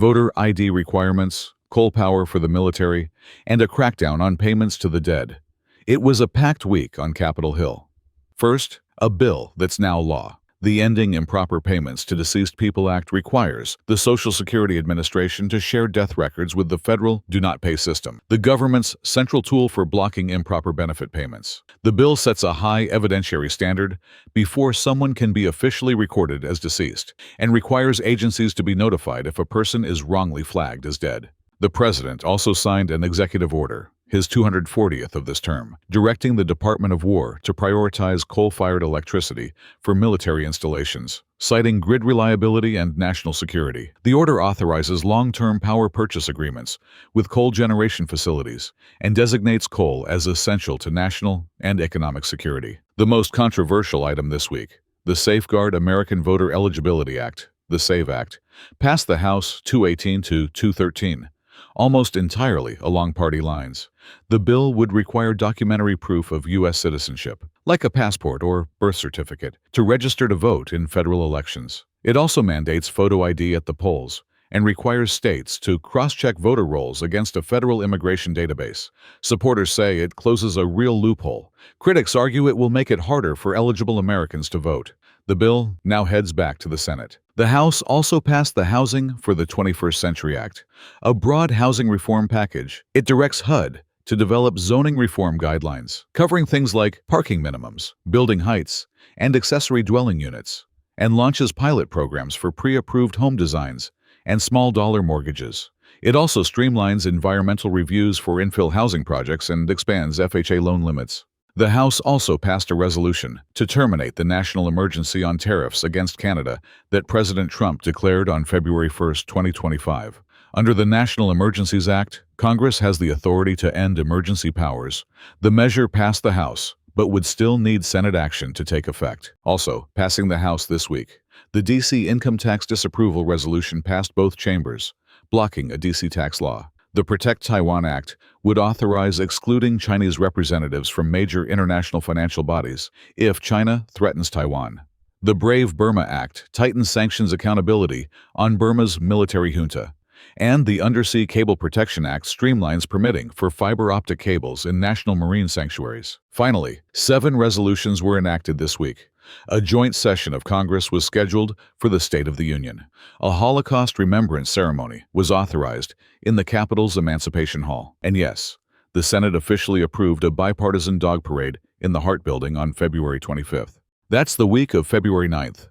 voter ID requirements, coal power for the military, and a crackdown on payments to the dead. It was a packed week on Capitol Hill. First, a bill that's now law. The Ending Improper Payments to Deceased People Act requires the Social Security Administration to share death records with the federal Do Not Pay system, the government's central tool for blocking improper benefit payments. The bill sets a high evidentiary standard before someone can be officially recorded as deceased and requires agencies to be notified if a person is wrongly flagged as dead. The president also signed an executive order, his 240th of this term, directing the Department of War to prioritize coal-fired electricity for military installations, citing grid reliability and national security. The order authorizes long-term power purchase agreements with coal generation facilities and designates coal as essential to national and economic security. The most controversial item this week, the Safeguard American Voter Eligibility Act, the SAVE Act, passed the House 218 to 213. Almost entirely along party lines. The bill would require documentary proof of U.S. citizenship, like a passport or birth certificate, to register to vote in federal elections. It also mandates photo ID at the polls and requires states to cross-check voter rolls against a federal immigration database. Supporters say it closes a real loophole. Critics argue it will make it harder for eligible Americans to vote. The bill now heads back to the Senate. The House also passed the Housing for the 21st Century Act, a broad housing reform package. It directs HUD to develop zoning reform guidelines, covering things like parking minimums, building heights, and accessory dwelling units, and launches pilot programs for pre-approved home designs and small-dollar mortgages. It also streamlines environmental reviews for infill housing projects and expands FHA loan limits. The House also passed a resolution to terminate the national emergency on tariffs against Canada that President Trump declared on February 1, 2025. Under the National Emergencies Act, Congress has the authority to end emergency powers. The measure passed the House, but would still need Senate action to take effect. Also, passing the House this week, the D.C. income tax disapproval resolution passed both chambers, blocking a D.C. tax law. The Protect Taiwan Act would authorize excluding Chinese representatives from major international financial bodies if China threatens Taiwan. The Brave Burma Act tightens sanctions accountability on Burma's military junta. And the Undersea Cable Protection Act streamlines permitting for fiber optic cables in national marine sanctuaries. Finally, 7 resolutions were enacted this week. A joint session of Congress was scheduled for the State of the Union. A Holocaust remembrance ceremony was authorized in the Capitol's Emancipation Hall. And yes, the Senate officially approved a bipartisan dog parade in the Hart Building on February 25th. That's the week of February 9th.